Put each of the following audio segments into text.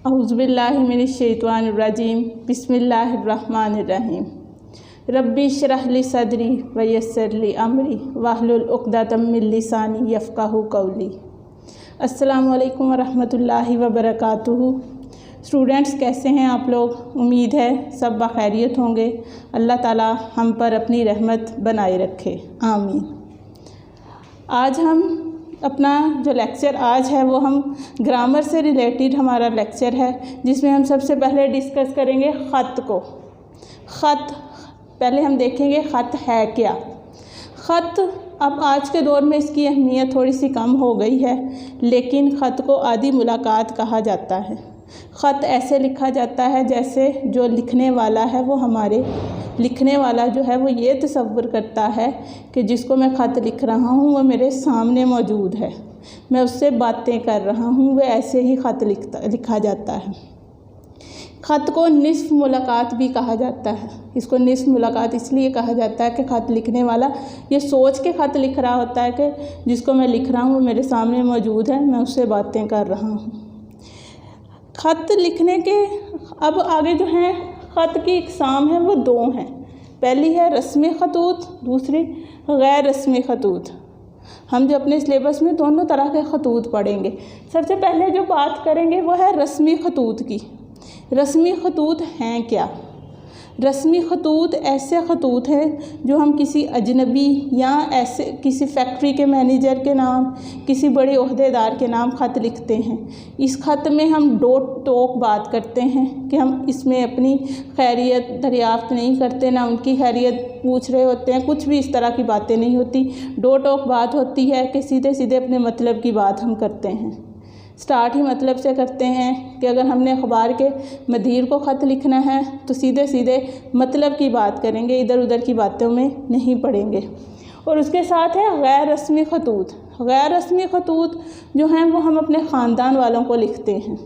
औज़ुबिल्लाहि मिनश्शैतानिर्रजीम बिस्मिल्लाहिर्रहमानिर्रहीम रब्बी इश्रह ली सदरी व यस्सिर ली अमरी वहलुल उक़दतम मिन लिसानी यफ़क़हू क़ौली। अस्सलामु अलैकुम वरहमतुल्लाहि वबरकातुहू। स्टूडेंट्स, कैसे हैं आप लोग? उम्मीद है सब बख़ैरियत होंगे। अल्लाह ताला हम पर अपनी रहमत बनाए रखे, आमीन। आज हम अपना जो लेक्चर आज है वो हम ग्रामर से रिलेटेड हमारा लेक्चर है, जिसमें हम सबसे पहले डिस्कस करेंगे ख़त को। ख़त पहले हम देखेंगे ख़त है क्या। ख़त अब आज के दौर में इसकी अहमियत थोड़ी सी कम हो गई है, लेकिन ख़त को आदि मुलाकात कहा जाता है। ख़त ऐसे लिखा जाता है जैसे जो लिखने वाला है वो हमारे लिखने वाला जो है वो ये तसव्वुर करता है कि जिसको मैं ख़त लिख रहा हूँ वो मेरे सामने मौजूद है, मैं उससे बातें कर रहा हूँ, वो ऐसे ही ख़त लिखा जाता है। ख़त को निस्फ़ मुलाकात भी कहा जाता है। इसको निस्फ़ मुलाकात इसलिए कहा जाता है कि ख़त लिखने वाला ये सोच के ख़त लिख रहा होता है कि जिसको मैं लिख रहा हूँ वो मेरे सामने मौजूद है, मैं उससे बातें कर रहा हूँ। ख़त लिखने के अब आगे जो हैं ख़त की इक़साम है वो दो हैं। पहली है रस्मी ख़तूत, दूसरी गैर रस्मी ख़तूत। हम जो अपने सिलेबस में दोनों तरह के ख़तूत पढ़ेंगे। सबसे पहले जो बात करेंगे वो है रस्मी ख़तूत की। रस्मी ख़तूत हैं क्या? रस्मी ख़तूत ऐसे ख़तूत हैं जो हम किसी अजनबी या ऐसे किसी फैक्ट्री के मैनेजर के नाम, किसी बड़े ओहदेदार के नाम ख़त लिखते हैं। इस ख़त में हम डोट टोक बात करते हैं कि हम इसमें अपनी खैरियत दरियाफ़्त नहीं करते, ना उनकी खैरियत पूछ रहे होते हैं, कुछ भी इस तरह की बातें नहीं होती। डोट टोक बात होती है कि सीधे सीधे अपने मतलब की बात हम करते हैं। स्टार्ट ही मतलब से करते हैं कि अगर हमने अखबार के मदीर को ख़त लिखना है तो सीधे सीधे मतलब की बात करेंगे, इधर उधर की बातों में नहीं पड़ेंगे। और उसके साथ है गैर रस्मी ख़तूत। गैर रस्मी ख़तूत जो हैं वो हम अपने ख़ानदान वालों को लिखते हैं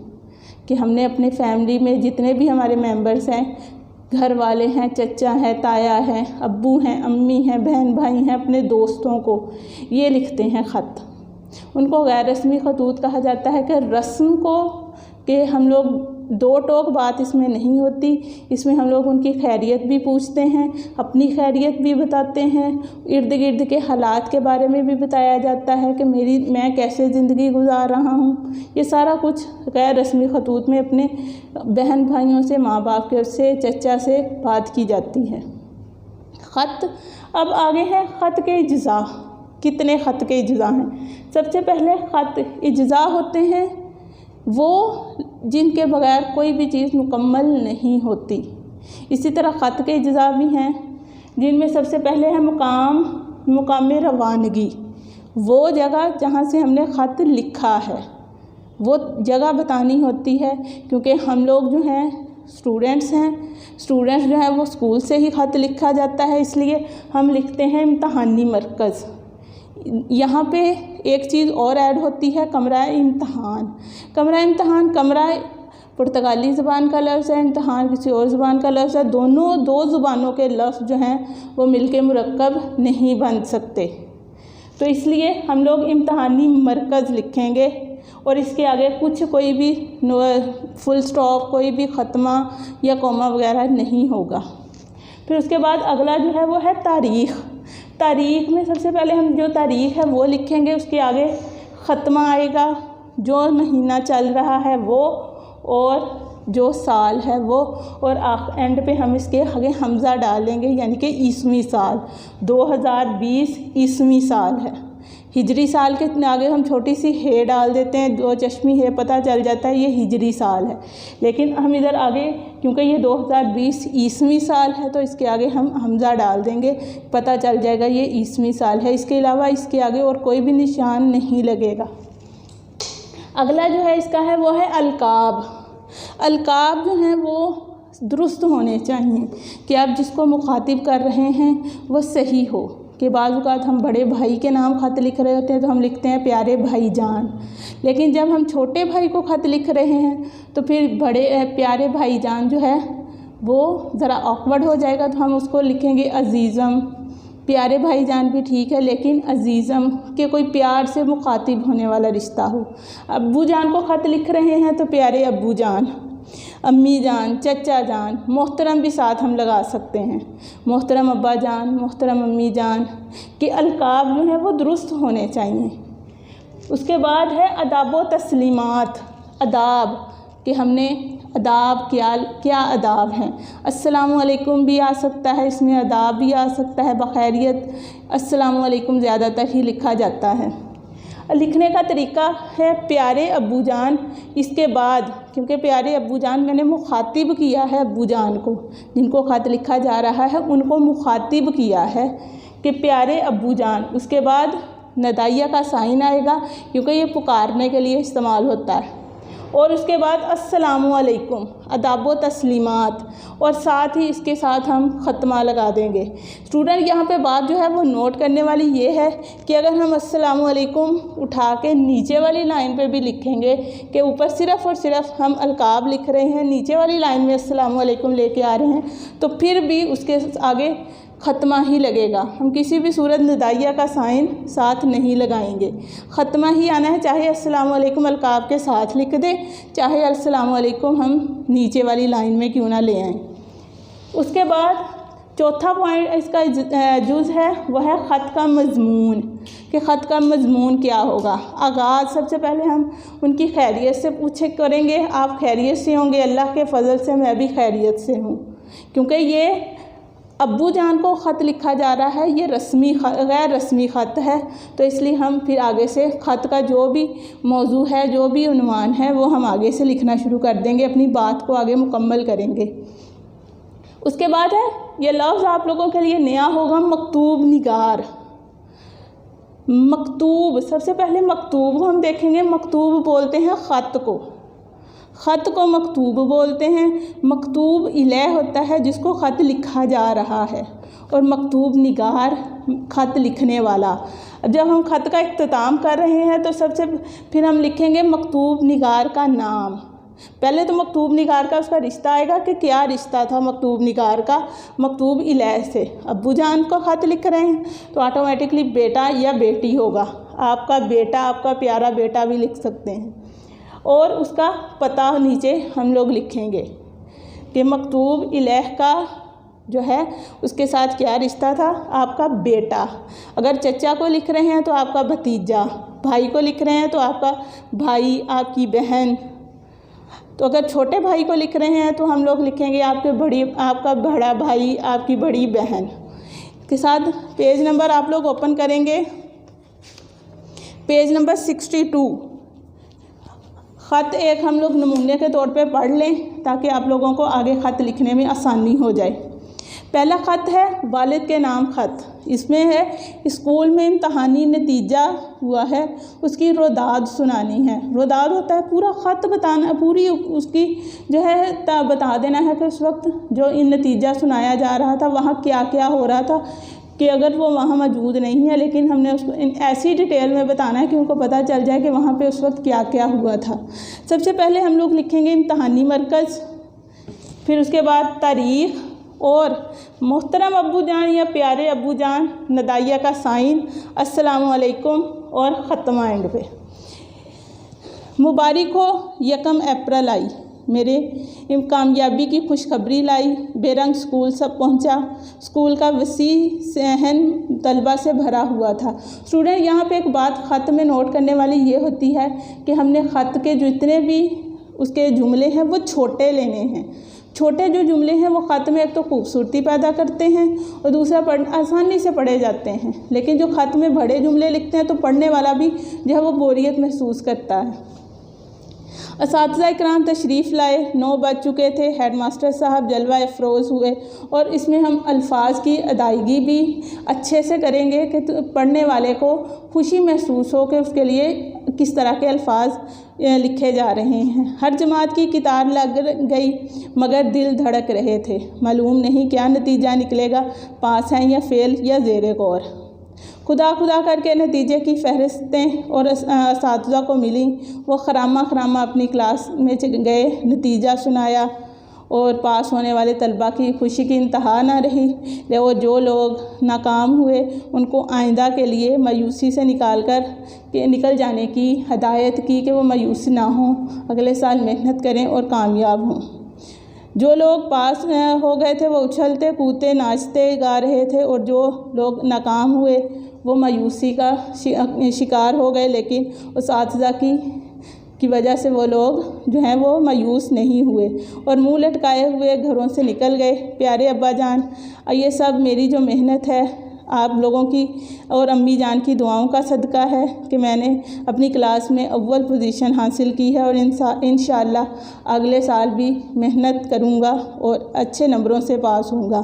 कि हमने अपने फैमिली में जितने भी हमारे मेंबर्स हैं, घर वाले हैं, चचा हैं, ताया हैं, अब्बू हैं, अम्मी हैं, बहन भाई हैं, अपने दोस्तों को ये लिखते हैं ख़त। उनको गैर रस्मी ख़तूत कहा जाता है कि रस्म को कि हम लोग दो टोक बात इसमें नहीं होती। इसमें हम लोग उनकी खैरियत भी पूछते हैं, अपनी खैरियत भी बताते हैं, इर्द गिर्द के हालात के बारे में भी बताया जाता है कि मैं कैसे ज़िंदगी गुजार रहा हूँ। ये सारा कुछ गैर रस्मी ख़तूत में अपने बहन भाइयों से, माँ बाप के से, चचा से बात की जाती है। ख़त अब आगे है ख़त के इज्ज़ा। कितने ख़त के इज्ज़ा हैं? सबसे पहले ख़त इज्ज़ा होते हैं वो जिनके बगैर कोई भी चीज़ मुकम्मल नहीं होती। इसी तरह ख़त के इज्ज़ा भी हैं जिनमें सबसे पहले है मुकाम रवानगी। वो जगह जहाँ से हमने ख़त लिखा है वो जगह बतानी होती है, क्योंकि हम लोग जो हैं स्टूडेंट्स जो हैं वो स्कूल से ही ख़त लिखा जाता है, इसलिए हम लिखते हैं इम्तहानी मरकज़। यहाँ पे एक चीज़ और ऐड होती है कमरा इम्तहान। कमरा पुर्तगाली ज़बान का लफ्ज़ है, इम्तहान किसी और ज़ुबान का लफ्ज़ है। दोनों दो ज़ुबानों के लफ्ज़ जो हैं वो मिलके मुरक्कब नहीं बन सकते, तो इसलिए हम लोग इम्तहानी मरकज़ लिखेंगे और इसके आगे कोई भी फुल स्टॉप, कोई भी ख़त्मा या कॉमा वगैरह नहीं होगा। फिर उसके बाद अगला जो है वो है तारीख़ में सबसे पहले हम जो तारीख़ है वो लिखेंगे, उसके आगे ख़त्मा आएगा, जो महीना चल रहा है वो, और जो साल है वो, और एंड पे हम इसके आगे हमज़ा डालेंगे, यानी कि ईस्वी साल 2020 ईस्वी साल है। हिजरी साल के आगे हम छोटी सी हे डाल देते हैं, 2 चश्मी हे, पता चल जाता है ये हिजरी साल है। लेकिन हम इधर आगे क्योंकि ये 2020 ईस्वी साल है तो इसके आगे हम हमज़ा डाल देंगे, पता चल जाएगा ये ईस्वी साल है। इसके अलावा इसके आगे और कोई भी निशान नहीं लगेगा। अगला जो है इसका है वो है अलकाब जो हैं वो दुरुस्त होने चाहिए कि आप जिसको मुखातिब कर रहे हैं वो सही हो। कि बाज़ औक़ात हम बड़े भाई के नाम ख़त लिख रहे होते हैं तो हम लिखते हैं प्यारे भाईजान, लेकिन जब हम छोटे भाई को ख़त लिख रहे हैं तो फिर प्यारे भाईजान जो है वो ज़रा ऑकवर्ड हो जाएगा, तो हम उसको लिखेंगे अज़ीज़म प्यारे भाईजान भी ठीक है, लेकिन अजीज़म के कोई प्यार से मुखातिब होने वाला रिश्ता हो। अब्बू जान को ख़त लिख रहे हैं तो प्यारे अब्बू जान, अम्मी जान, चचा जान, मोहतरम भी साथ हम लगा सकते हैं। मोहतरम अब्बा जान, मोहतरम अम्मी जान के अलकाब जो हैं वो दुरुस्त होने चाहिए। उसके बाद है अदाब व तस्लीमात। अदाब कि हमने अदाब क्या अदाब हैं। अस्सलामु अलैकुम भी आ सकता है, इसमें अदाब भी आ सकता है। बखैरियत अस्सलामु अलैकुम ज़्यादातर ही लिखा जाता है। लिखने का तरीका है प्यारे अब्बू जान, इसके बाद क्योंकि प्यारे अब्बू जान मैंने मुखातिब किया है, अब्बू जान को जिनको ख़त लिखा जा रहा है उनको मुखातिब किया है कि प्यारे अब्बू जान। उसके बाद नदाइया का साइन आएगा क्योंकि ये पुकारने के लिए इस्तेमाल होता है। और उसके बाद अस्सलामु अलैकुम, अदाब व तस्लीमात, और साथ ही इसके साथ हम ख़त्मा लगा देंगे। स्टूडेंट यहाँ पे बात जो है वो नोट करने वाली ये है कि अगर हम अस्सलामु अलैकुम उठा के नीचे वाली लाइन पे भी लिखेंगे कि ऊपर सिर्फ़ और सिर्फ हम अलकाब लिख रहे हैं, नीचे वाली लाइन में अस्सलामु अलैकुम लेके आ रहे हैं, तो फिर भी उसके आगे ख़त्मा ही लगेगा। हम किसी भी सूरत निदाइया का साइन साथ नहीं लगाएंगे, ख़त्मा ही आना है। चाहे अस्सलामु अलैकुम अलकाब के साथ लिख दे, चाहे अस्सलामु अलैकुम हम नीचे वाली लाइन में क्यों ना ले आएँ। उसके बाद चौथा पॉइंट इसका जुज़ है वह है ख़त का मज़मून, कि ख़त का मज़मून क्या होगा। आगाज़ सबसे पहले हम उनकी खैरियत से पूछे करेंगे, आप खैरियत से होंगे, अल्लाह के फ़ज़ल से मैं भी खैरियत से हूँ। क्योंकि ये अब्बू जान को ख़त लिखा जा रहा है, ये गैर रस्मी ख़त है, तो इसलिए हम फिर आगे से ख़त का जो भी मौजू है, जो भी उन्वान है, वो हम आगे से लिखना शुरू कर देंगे, अपनी बात को आगे मुकम्मल करेंगे। उसके बाद है ये लफ्ज़ आप लोगों के लिए नया होगा, मकतूब निगार। मकतूब, सबसे पहले मकतूब को हम देखेंगे। मकतूब बोलते हैं ख़त को, ख़त को मकतूब बोलते हैं। मकतूब इलैह होता है जिसको ख़त लिखा जा रहा है, और मकतूब निगार ख़त लिखने वाला। जब हम ख़त का इख्तिताम कर रहे हैं तो सबसे फिर हम लिखेंगे मकतूब निगार का नाम। पहले तो मकतूब निगार का उसका रिश्ता आएगा कि क्या रिश्ता था मकतूब निगार का मकतूब इलैह से। अब्बू जान को ख़त लिख रहे हैं तो ऑटोमेटिकली बेटा या बेटी होगा। आपका बेटा, आपका प्यारा बेटा भी लिख सकते हैं। और उसका पता नीचे हम लोग लिखेंगे कि मकतूब इलैह का जो है उसके साथ क्या रिश्ता था, आपका बेटा। अगर चचा को लिख रहे हैं तो आपका भतीजा, भाई को लिख रहे हैं तो आपका भाई, आपकी बहन। तो अगर छोटे भाई को लिख रहे हैं तो हम लोग लिखेंगे आपका बड़ा भाई, आपकी बड़ी बहन। के साथ पेज नंबर आप लोग ओपन करेंगे, पेज नंबर 62। ख़त एक हम लोग नमूने के तौर पे पढ़ लें ताकि आप लोगों को आगे ख़त लिखने में आसानी हो जाए। पहला ख़त है वालिद के नाम ख़त। इसमें है स्कूल में इम्तहानी नतीजा हुआ है, उसकी रोदाद सुनानी है। रोदाद होता है पूरा ख़त बताना, पूरी उसकी जो है बता देना है कि उस वक्त जो इन नतीजा सुनाया जा रहा था वहाँ क्या क्या हो रहा था, कि अगर वो वहाँ मौजूद नहीं है लेकिन हमने उसको ऐसी डिटेल में बताना है कि उनको पता चल जाए कि वहाँ पे उस वक्त क्या क्या हुआ था। सबसे पहले हम लोग लिखेंगे इम्तहानी मरकज़, फिर उसके बाद तारीख़, और मोहतरम अब्बू जान या प्यारे अब्बू जान, नदाइया का साइन, अस्सलामु अलैकुम, और ख़त्मा एंड पे। मुबारक हो 1 अप्रैल आई, मेरे कामयाबी की खुशखबरी लाई, बेरंग स्कूल सब पहुंचा, स्कूल का वसी सहन तलबा से भरा हुआ था। स्टूडेंट यहाँ पे एक बात ख़त में नोट करने वाली ये होती है कि हमने ख़त के जितने भी उसके जुमले हैं वो छोटे लेने हैं। छोटे जो जुमले हैं वो ख़त में एक तो खूबसूरती पैदा करते हैं और दूसरा आसानी से पढ़े जाते हैं, लेकिन जो ख़त में बड़े जुमले लिखते हैं तो पढ़ने वाला भी जो है वो बोरियत महसूस करता है। असातिज़ा इकराम तशरीफ़ लाए, 9 बज चुके थे, हेड मास्टर साहब जलवा अफरोज़ हुए, और इसमें हम अल्फाज की अदायगी भी अच्छे से करेंगे कि पढ़ने वाले को खुशी महसूस हो कि उसके लिए किस तरह के अल्फाज लिखे जा रहे हैं। हर जमात की कितार लग गई मगर दिल धड़क रहे थे, मालूम नहीं क्या नतीजा निकलेगा, पास हैं या फ़ेल या ज़ेरे गौर। खुदा खुदा करके नतीजे की फ़हरिस्तें और असातिज़ा को मिली। वो खरामा खरामा अपनी क्लास में गए, नतीजा सुनाया और पास होने वाले तलबा की खुशी की इंतहा ना रही। और जो लोग नाकाम हुए उनको आइंदा के लिए मायूसी से निकल जाने की हदायत की कि वो मायूस ना हों, अगले साल मेहनत करें और कामयाब हों। जो लोग पास हो गए थे वो उछलते कूदते नाचते गा रहे थे, और जो लोग नाकाम हुए वो मायूसी का शिकार हो गए, लेकिन उस असातिज़ा की वजह से वो लोग जो हैं वो मायूस नहीं हुए और मुंह लटकाए हुए घरों से निकल गए। प्यारे अब्बा जान, ये सब मेरी जो मेहनत है आप लोगों की और अम्मी जान की दुआओं का सदका है कि मैंने अपनी क्लास में अव्वल पोजीशन हासिल की है, और इंशाअल्लाह अगले साल भी मेहनत करूँगा और अच्छे नंबरों से पास होऊंगा।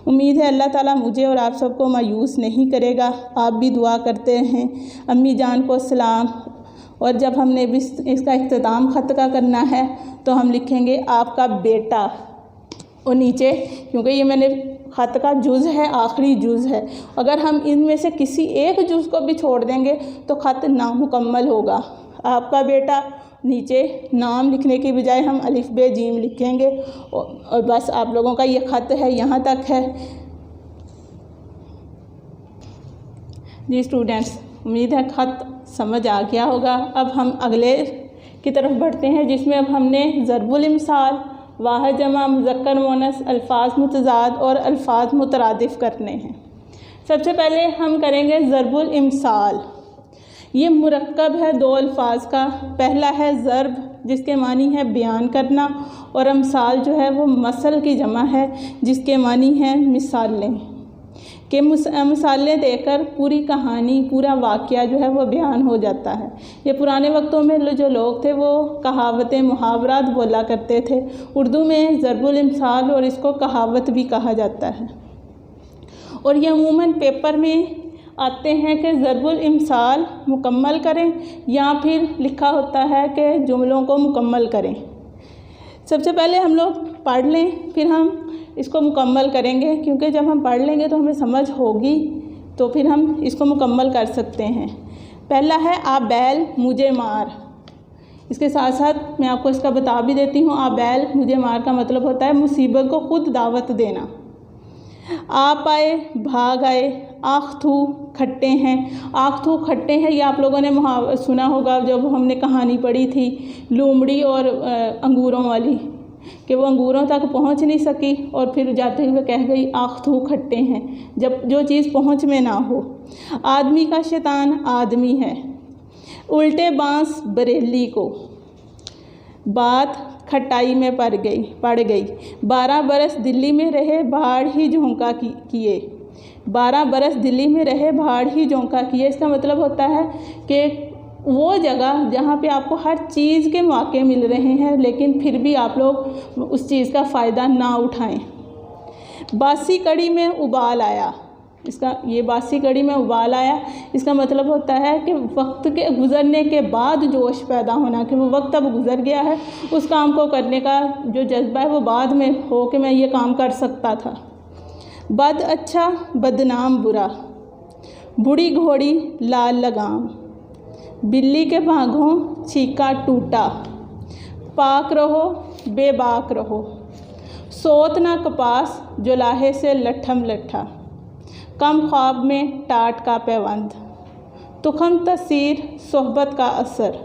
उम्मीद है अल्लाह ताला मुझे और आप सबको मायूस नहीं करेगा। आप भी दुआ करते हैं। अम्मी जान को सलाम। और जब हमने भी इसका इख्तिताम ख़त का करना है तो हम लिखेंगे आपका बेटा, और नीचे, क्योंकि ये मैंने ख़त का जुज़ है, आखिरी जुज़ है, अगर हम इनमें से किसी एक जुज़ को भी छोड़ देंगे तो ख़त नामुकम्मल होगा। आपका बेटा, नीचे नाम लिखने की बजाय हम अलिफ बे जीम लिखेंगे, और बस आप लोगों का ये ख़त है, यहाँ तक है जी स्टूडेंट्स। उम्मीद है ख़त समझ आ गया होगा। अब हम अगले की तरफ बढ़ते हैं, जिसमें अब हमने ज़रबुल इमसाल, वाहिद जमा, मुज़क्कर मुअन्नस, अल्फाज मुतज़ाद और अल्फाज मुतरादिफ़ करने हैं। सबसे पहले हम करेंगे ज़रबुल इमसाल। ये मुरक्कब है दो अल्फाज का। पहला है ज़रब, जिसके मानी है बयान करना, और अमसाल जो है वो मसल की जमा है, जिसके मानी है मिसालें। कि मिसालें देकर पूरी कहानी, पूरा वाक़या जो है वो बयान हो जाता है। ये पुराने वक्तों में जो लोग थे वो कहावतें, मुहावरात बोला करते थे। उर्दू में ज़रबुल इमसाल और इसको कहावत भी कहा जाता है, और ये अमूमन पेपर में आते हैं कि ज़रबुल इमसाल मुकम्मल करें, या फिर लिखा होता है कि जुमलों को मुकम्मल करें। सबसे पहले हम लोग पढ़ लें, फिर हम इसको मुकम्मल करेंगे, क्योंकि जब हम पढ़ लेंगे तो हमें समझ होगी, तो फिर हम इसको मुकम्मल कर सकते हैं। पहला है आ बैल मुझे मार। इसके साथ साथ मैं आपको इसका बता भी देती हूँ। आ बैल मुझे मार का मतलब होता है मुसीबत को खुद दावत देना। आप आए, भाग आए। आँख थू, खट्टे हैं। आँख थू खट्टे हैं, ये आप लोगों ने सुना होगा जब हमने कहानी पढ़ी थी लोमड़ी और अंगूरों वाली, कि वो अंगूरों तक पहुंच नहीं सकी और फिर जाते हुए कह गई आँख थू खट्टे हैं, जब जो चीज़ पहुंच में ना हो। आदमी का शैतान आदमी है। उल्टे बांस बरेली को। बात खटाई में पड़ गई। 12 बरस दिल्ली में रहे, भाड़ ही झोंका किए। 12 बरस दिल्ली में रहे, भाड़ ही झोंका किए। इसका मतलब होता है कि वो जगह जहाँ पे आपको हर चीज़ के मौके मिल रहे हैं, लेकिन फिर भी आप लोग उस चीज़ का फ़ायदा ना उठाएं। बासी कड़ी में उबाल आया। ये बासी कड़ी में उबाल आया, इसका मतलब होता है कि वक्त के गुज़रने के बाद जोश पैदा होना, कि वो वक्त अब गुज़र गया है, उस काम को करने का जो जज्बा है वो बाद में हो कि मैं ये काम कर सकता था। बद अच्छा, बदनाम बुरा। बूढ़ी घोड़ी लाल लगाम। बिल्ली के भागों छीका टूटा। पाक रहो बेबाक रहो। सोत ना कपास जुलाहे से लट्ठम लट्ठा। कम ख्वाब में टाट का पैवंद। तुखम तसीर सोहबत का असर।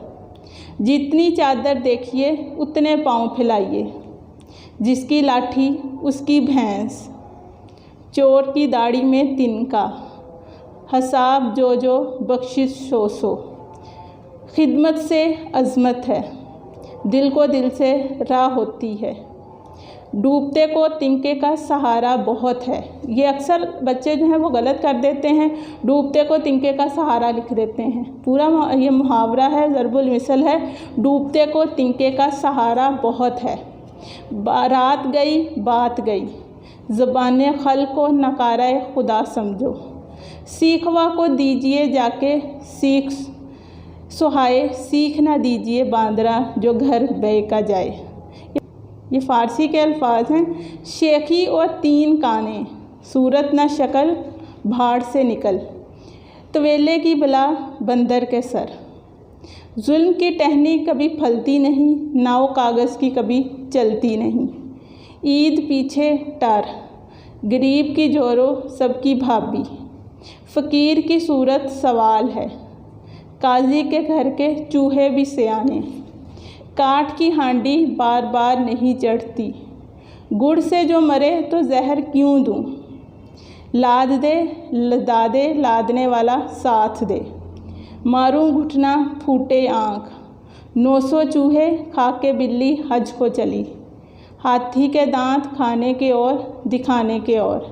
जितनी चादर देखिए उतने पाँव फैलाइए। जिसकी लाठी उसकी भैंस। चोर की दाढ़ी में तिनका। हसाब जो बख्शिश सो। खिदमत से अज़मत है। दिल को दिल से राह होती है। डूबते को तिनके का सहारा बहुत है। ये अक्सर बच्चे जो हैं वो गलत कर देते हैं, डूबते को तिनके का सहारा लिख देते हैं। पूरा ये मुहावरा है, ज़रबुल मिसल है। डूबते को तिनके का सहारा बहुत है। रात गई बात गई। ज़बान खल को नकारा खुदा समझो। सीखवा को दीजिए जाके सीख सुहाए। सीख ना दीजिए बांदरा जो घर बे का जाए। ये फ़ारसी के अल्फाज हैं। शेखी और 3 काने। सूरत ना शक्ल भाड़ से निकल। तवेले की बला बंदर के सर। जुल्म की टहनी कभी फलती नहीं, नाव कागज़ की कभी चलती नहीं। ईद पीछे टर, गरीब की जोरो सबकी भाभी, फ़कीर की सूरत सवाल है, काजी के घर के चूहे भी सियाने, काठ की हांडी बार बार नहीं चढ़ती, गुड़ से जो मरे तो जहर क्यों दूँ, लाद दे दादे लादने वाला साथ दे, मारूं घुटना फूटे आँख, 900 चूहे खा के बिल्ली हज को चली, हाथी के दांत खाने के और दिखाने के और,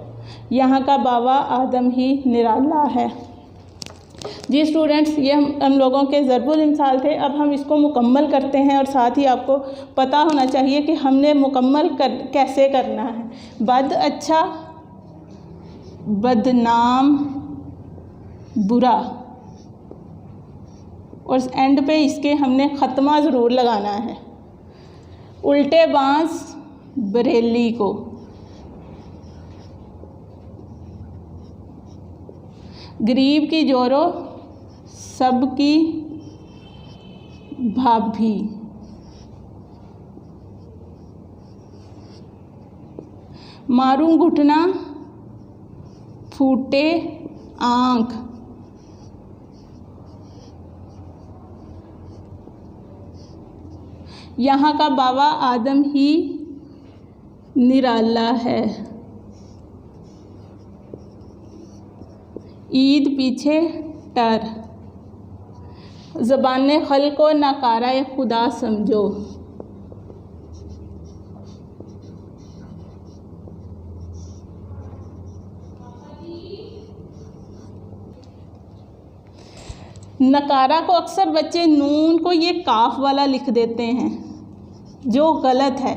यहाँ का बाबा आदम ही निराला है। जी स्टूडेंट्स, ये हम लोगों के ज़रबुल इम्साल थे। अब हम इसको मुकम्मल करते हैं और साथ ही आपको पता होना चाहिए कि हमने मुकम्मल कैसे करना है। बद अच्छा, बदनाम, बुरा, और एंड पे इसके हमने ख़त्मा ज़रूर लगाना है। उल्टे बांस बरेली को, गरीब की जोरो सबकी भाभी, मारूं घुटना फूटे आँख, यहाँ का बाबा आदम ही निराला है। ईद पीछे टर, ज़बान खल को नकारा खुदा समझो, नकारा को अक्सर बच्चे नून को ये काफ वाला लिख देते हैं, जो गलत है।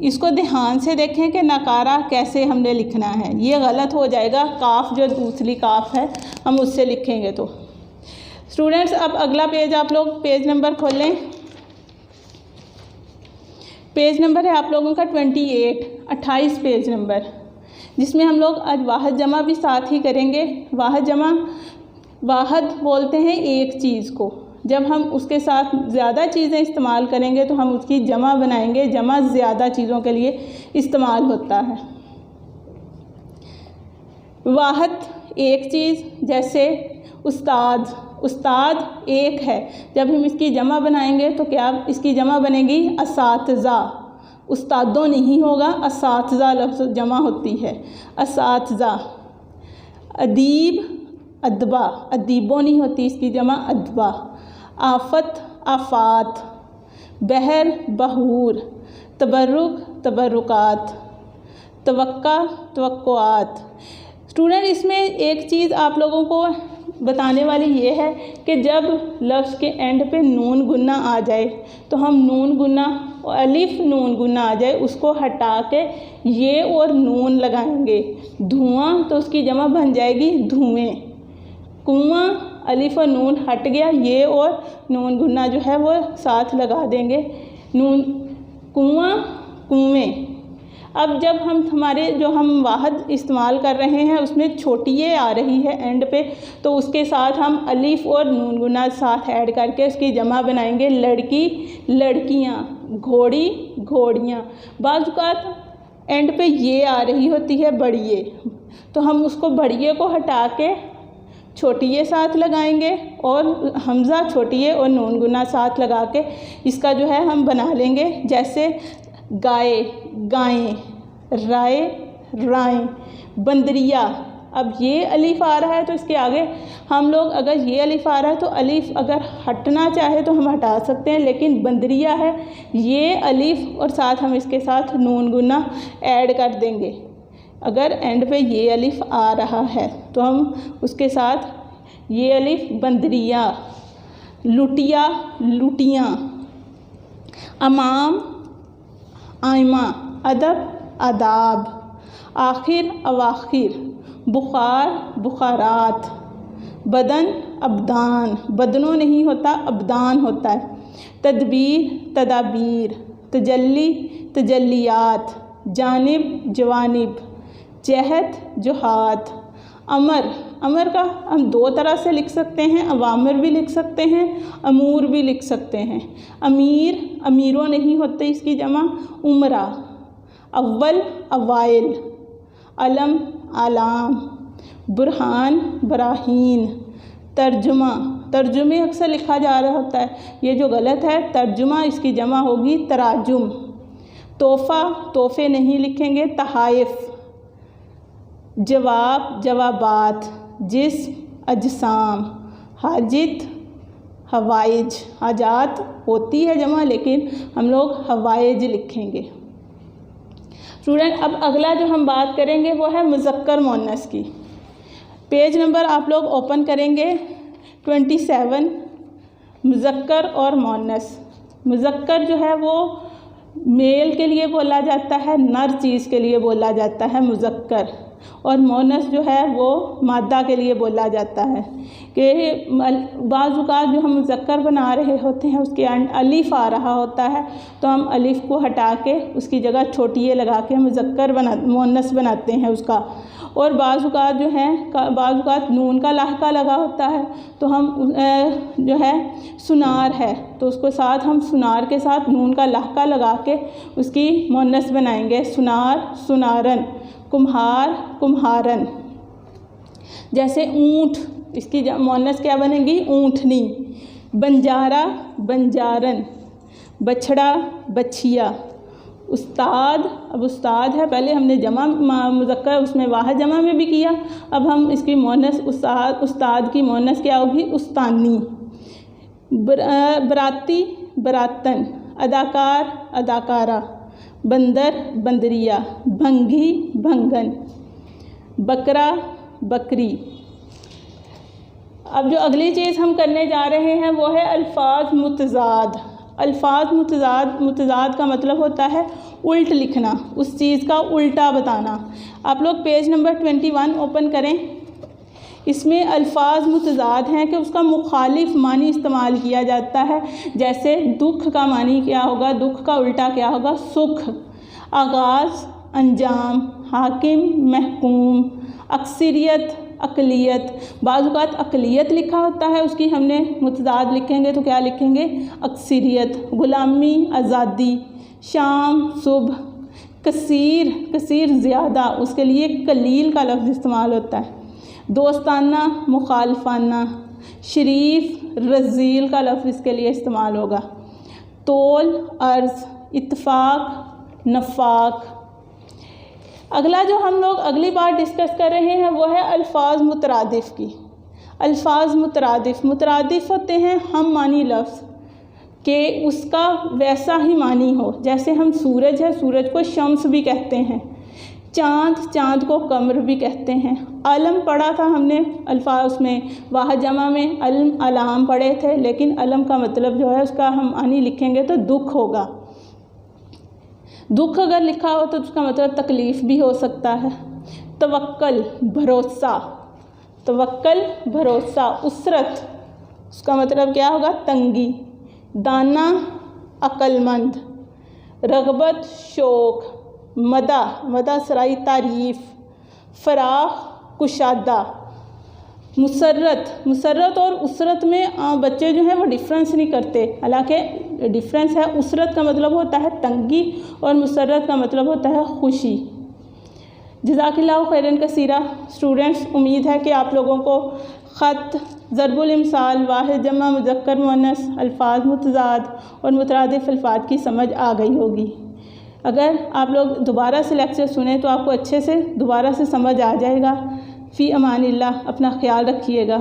इसको ध्यान से देखें कि नकारा कैसे हमने लिखना है, ये गलत हो जाएगा। काफ जो दूसरी काफ है हम उससे लिखेंगे। तो स्टूडेंट्स, अब अगला पेज आप लोग पेज नंबर खोल लें। पेज नंबर है आप लोगों का 28 पेज नंबर, जिसमें हम लोग आज वाहद जमा भी साथ ही करेंगे। वाहद जमा, वाहद बोलते हैं एक चीज़ को, जब हम उसके साथ ज़्यादा चीज़ें इस्तेमाल करेंगे तो हम उसकी जमा बनाएंगे। जमा ज़्यादा चीज़ों के लिए इस्तेमाल होता है। वाहद एक चीज़, जैसे उस्ताद, उस्ताद एक है, जब हम इसकी जमा बनाएंगे तो क्या इसकी जमा बनेगी असातिज़ा। उस्तादों नहीं होगा, असातिज़ा लफ्ज़ जमा होती है, असातिज़ा। अदीब, अदबा, अदीबों नहीं होती, इसकी जमा अदबा। आफत, आफात। बहर, बहूर। तबरुक, तबरुकात। तवक्का, तवक्कुआत। स्टूडेंट, इसमें एक चीज़ आप लोगों को बताने वाली ये है कि जब लफ्ज़ के एंड पे नून गुन्ना आ जाए तो हम नून गुन्ना और अलिफ नून गुन्ना आ जाए उसको हटा के ये और नून लगाएंगे। धुआं, तो उसकी जमा बन जाएगी धुएं। कुआं, अलिफ और नून हट गया, ये और नून गुन्ना जो है वो साथ लगा देंगे। नून, कुआं, कुएं। अब जब हमारे जो हम वाहद इस्तेमाल कर रहे हैं उसमें छोटी ये आ रही है एंड पे, तो उसके साथ हम अलिफ और नून गुना साथ ऐड करके उसकी जमा बनाएंगे। लड़की, लड़कियाँ। घोड़ी, घोड़ियाँ। बाज़ औक़ात एंड पे ये आ रही होती है बड़िए, तो हम उसको बड़िए को हटा के छोटिए साथ लगाएंगे और हमज़ा छोटिए और नून गुना साथ लगा के इसका जो है हम बना लेंगे। जैसे गाय, गायें। राय, राएं। बंदरिया, अब ये अलिफ आ रहा है तो इसके आगे हम लोग अगर ये अलिफ आ रहा है तो अलिफ अगर हटना चाहे तो हम हटा सकते हैं, लेकिन बंदरिया है ये अलिफ और साथ हम इसके साथ नून गुना ऐड कर देंगे। अगर एंड पे ये अलिफ आ रहा है तो हम उसके साथ ये अलिफ बंदरिया। लुटिया, लुटियाँ। अमाम, आइमा। अदब, आदाब। आखिर, अवाखिर। बुखार, बुखारात। बदन, अबदान। बदनों नहीं होता, अबदान होता है। तदबीर, तदाबीर। तजल्ली, तजल्लियात। जानिब, जवानिब। जहद, जुहात। अमर, अमर का हम दो तरह से लिख सकते हैं, अवामिर भी लिख सकते हैं, अमूर भी लिख सकते हैं। अमीर, अमीरों नहीं होते इसकी जमा। उमरा। अव्वल अवाइल, अलम आलाम, बुरहान बराहीन, तर्जुमा, तर्जुमे अक्सर लिखा जा रहा होता है, ये जो गलत है, तर्जुमा इसकी जमा होगी तराजुम। तोहफ़ा, तोहफ़े नहीं लिखेंगे, तहाइफ। जवाब, जवाबात। जिस्म, अजसाम। हाजित, हवाइज। हाजात होती है जमा, लेकिन हम लोग हवाइज लिखेंगे। स्टूडेंट, अब अगला जो हम बात करेंगे वो है मुज़क्कर मुअन्नस की। पेज नंबर आप लोग ओपन करेंगे 27, मुज़क्कर और मुअन्नस। मुज़क्कर जो है वो मेल के लिए बोला जाता है, नर चीज़ के लिए बोला जाता है मुज़क्कर, और मुअन्नस जो है वो मादा के लिए बोला जाता है। कि बाज़ औक़ात जो हम मुज़क्कर बना रहे होते हैं उसके अलिफ़ आ रहा होता है, तो हम अलिफ़ को हटा के उसकी जगह छोटी ए लगा के मुज़क्कर मुअन्नस बनाते हैं उसका। और बाज़ औक़ात जो है बाज़ औक़ात नून का लाहका लगा होता है, तो हम जो है सुनार है तो उसको साथ हम सुनार के साथ नून का लाहका लगा के उसकी मुअन्नस बनाएंगे। सुनार, सुनारन। कुम्हार, कुम्हारन। जैसे ऊँट, इसकी मुअन्नस क्या बनेगी? ऊँटनी। बंजारा, बंजारन। बछड़ा, बछिया। उस्ताद, अब उस्ताद है, पहले हमने जमा मुज़क्कर उसमें वाहिद जमा में भी किया, अब हम इसकी मुअन्नस उस्ताद की मुअन्नस क्या होगी? उस्तानी। बराती, बरातन। अदाकार, अदाकारा। बंदर, बंदरिया। भंगी, भंगन। बकरा, बकरी। अब जो अगली चीज़ हम करने जा रहे हैं वो है अल्फाज मुतज़ाद। अल्फाज मुतज़ाद का मतलब होता है उल्ट लिखना, उस चीज़ का उल्टा बताना। आप लोग पेज नंबर 21 ओपन करें। इसमें अल्फाज मुतज़ाद हैं कि उसका मुखालिफ मानी इस्तेमाल किया जाता है। जैसे दुख का मानी क्या होगा? दुख का उल्टा क्या होगा? सुख। आगाज़, अंजाम। हाकिम, महकूम। अक्सरियत, अक़लियत। बाज़ औक़ात अक़लियत लिखा होता है, उसकी हमने मुतज़ाद लिखेंगे तो क्या लिखेंगे? अक्सरियत। ग़ुलामी, आज़ादी। शाम, सुबह। कसीर, कसीर ज़्यादा, उसके लिए कलील का लफ्ज़ इस्तेमाल होता है। दोस्ताना, मुखालफाना। शरीफ, रज़ील का लफ्ज़ इसके लिए इस्तेमाल होगा। तोल, अर्ज़। इत्तफ़ाक़, नफ़ाक़। अगला जो हम लोग अगली बार डिस्कस कर रहे हैं वो है अल्फाज मुतरादिफ़ की। अल्फाज मुतरादिफ़ होते हैं हम मानी लफ्ज़ कि उसका वैसा ही मानी हो। जैसे हम सूरज है, सूरज को शम्स भी कहते हैं। चाँद, चाँद को कमर भी कहते हैं। अलम पढ़ा था हमने अल्फाज में, वाहिद जमा में अलम अलाम पढ़े थे, लेकिन अलम का मतलब जो है उसका हम मानी लिखेंगे तो दुख होगा। दुख अगर लिखा हो तो उसका मतलब तकलीफ़ भी हो सकता है। तवक्कल, भरोसा। तवक्कल, भरोसा। उसरत, उसका मतलब क्या होगा? तंगी। दाना, अक्लमंद। रग़बत, शौक़। मदा, मदा सराई तारीफ़। फ़राग़, कुशादा। मुसर्रत, मुसर्रत और उसरत में बच्चे जो हैं वो डिफ़रेंस नहीं करते, हालांकि डिफ़रेंस है। उसरत का मतलब होता है तंगी और मुसर्रत का मतलब होता है खुशी। जज़ाकिल्लाहु खैरन कसीरा। स्टूडेंट्स, उम्मीद है कि आप लोगों को ख़त, ज़रबुल इम्साल, वाहिद जमा, मुज़क्कर मुअन्नस, अल्फाज मुतज़ाद और मुतरादिफ़ अल्फाज की समझ आ गई होगी। अगर आप लोग दोबारा से लेक्चर सुने तो आपको अच्छे से दोबारा से समझ आ जाएगा। फ़ी अमानिल्लाह, अपना ख्याल रखिएगा।